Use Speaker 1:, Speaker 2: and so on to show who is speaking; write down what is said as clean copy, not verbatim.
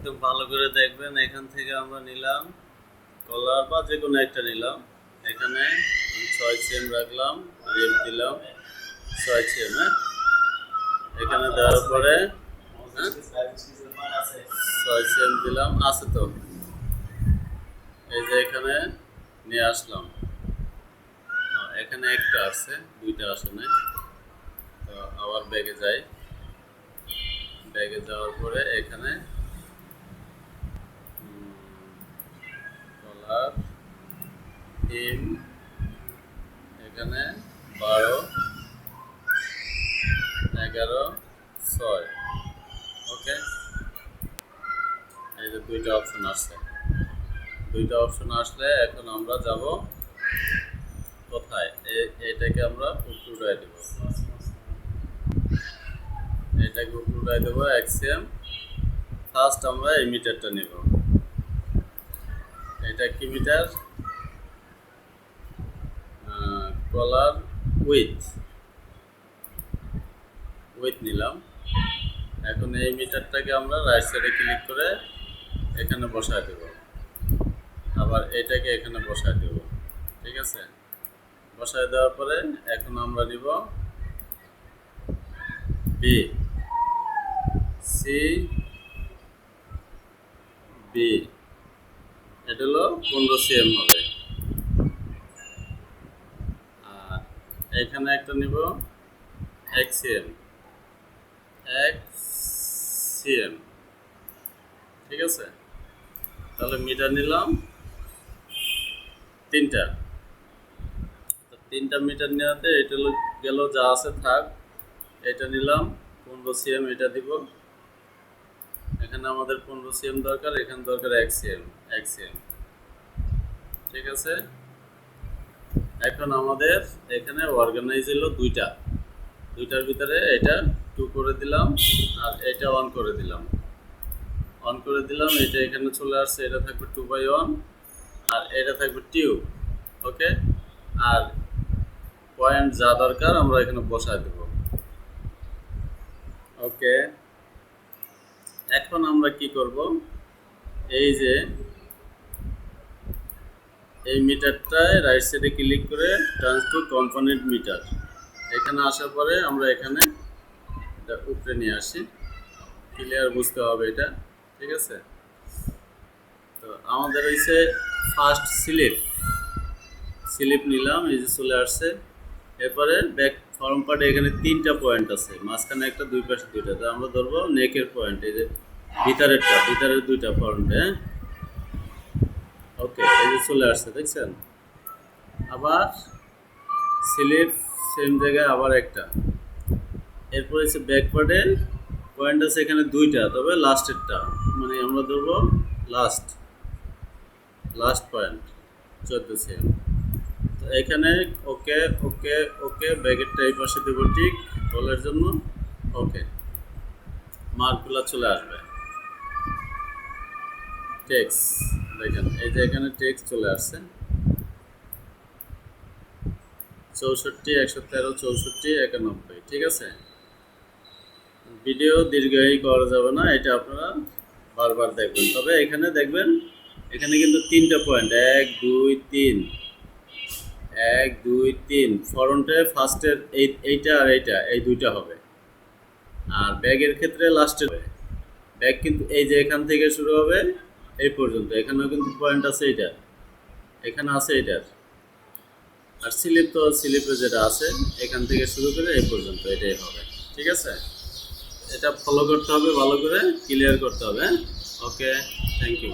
Speaker 1: একদম ভালো করে দেখবেন। এখান থেকে আমরা নিলাম কলার বা যে কোনো একটা নিলাম। এখানে 6 সিএম রাখলাম, রেপ দিলাম 6 সিএম। এখানে দেওয়ার পরে 6 সিএম দিলাম, আছে তো। এই যে এখানে নিয়ে আসলাম, এখানে একটা আছে, দুইটা আসে না। তো আবার ব্যাগে যাই, ব্যাগে যাওয়ার পরে এখানে কলার ডিম, এখানে 12, 11, 6। ওকে, এই যে দুইটা অপশন আসছে। দুইটা অপশন আসলে এখন আমরা যাব কোথায়? এটাকে আমরা উল্টায় দেব, এটাকে উল্টায় দেবো এক্সিএম। ফার্স্ট আমরা এই মিটারটা নেব। এটা কি মিটার? কলার উইথ নিলাম। এখন এই মিটারটাকে আমরা রাইট সাইডে ক্লিক করে এখানে বসায় দেব, আবার এটাকে এখানে বসায় দেব। ঠিক আছে, বসায় দেওয়ার পরে এখন আমরা নিব বি, সি, বি। এটা হলো 15 সিএম হবে। আর এখানে একটা নিব এক্সিএম, এক্সিএম। ঠিক আছে, তাহলে মিটার নিলাম তিনটা। তিনটা মিটার নেওয়াতে এটা গেল, যা আছে থাক। এটা নিলাম 15 সিএম, এটা দিব। এখানে আমাদের 15 সিএম দরকার, এখানে দরকার এক্সিএম। ঠিক আছে, এখন আমাদের এখানে অর্গানাইজ হলো দুইটার ভিতরে এটা 2 করে দিলাম, আর এটা 1 করে দিলাম। এটা এখানে চলে আসছে, এটা থাকবে 2/1, আর এটা থাকবে টিউব। ওকে, আর পয়েন্ট যা দরকার আমরা এখানে বসায় দেব। ওকে, এখন আমরা কি করব? এই যে এই মিটারটায় রাইট সাইডে ক্লিক করে ট্রান্স টু কম্পোনেন্ট মিটার, এখানে আসার পরে আমরা এখানে এটা উপরে নিয়ে আসি। ক্লিয়ার বুঝতে হবে এটা। ঠিক আছে, তো আমাদের হয়েছে ফার্স্ট স্লিপ নিলাম, এই যে চলে আসছে। এরপরে ব্যাক ফর্ম পার্টে এখানে 3টা পয়েন্ট আছে, মাঝখানে একটা, দুই পাশে দুইটা। তো আমরা ধরবো নেকের পয়েন্ট, এই যে ভিতরের 2টা পয়েন্ট। হ্যাঁ, ওকে, এই যে চলে আসছে, দেখছেন? আবার স্লিপ সেম জায়গায় আবার একটা। এরপরে হচ্ছে ব্যাক পার্টে পয়েন্ট আছে এখানে 2টা, তবে লাস্টেরটা, মানে আমরা ধরবো লাস্ট পয়েন্ট 14 সিএম। তো এখানে ওকে ওকে ওকে, ব্যাগেরটা এই পাশে দেবো ঠিক বলার জন্য। ওকে, মার্কগুলো চলে আসবে। টেক্সট দেখেন, এই যে এখানে টেক্সট চলে আসছে 64, 113, 64, 91। ঠিক আছে, ভিডিও দীর্ঘায়ী করা যাবে না, এটা আপনারা বারবার দেখবেন। তবে এখানে দেখবেন, এখানে কিন্তু 3টা পয়েন্ট, 1 2 3, 1 2 3। ফ্রন্টে ফার্স্টের এইটা আর এইটা, এই 2টা হবে। আর ব্যাগের ক্ষেত্রে লাস্টের ব্যাগ কিন্তু এই যে এখান থেকে শুরু হবে এই পর্যন্ত, এখানেও কিন্তু পয়েন্ট আছে, এইটা এখানে আছে এইটার। আর স্লিপ তো স্লিপে যেটা আছে এখান থেকে শুরু করে এই পর্যন্ত, এটাই হবে। ঠিক আছে, এটা ফলো করতে হবে, ভালো করে ক্লিয়ার করতে হবে। ওকে, থ্যাংক ইউ।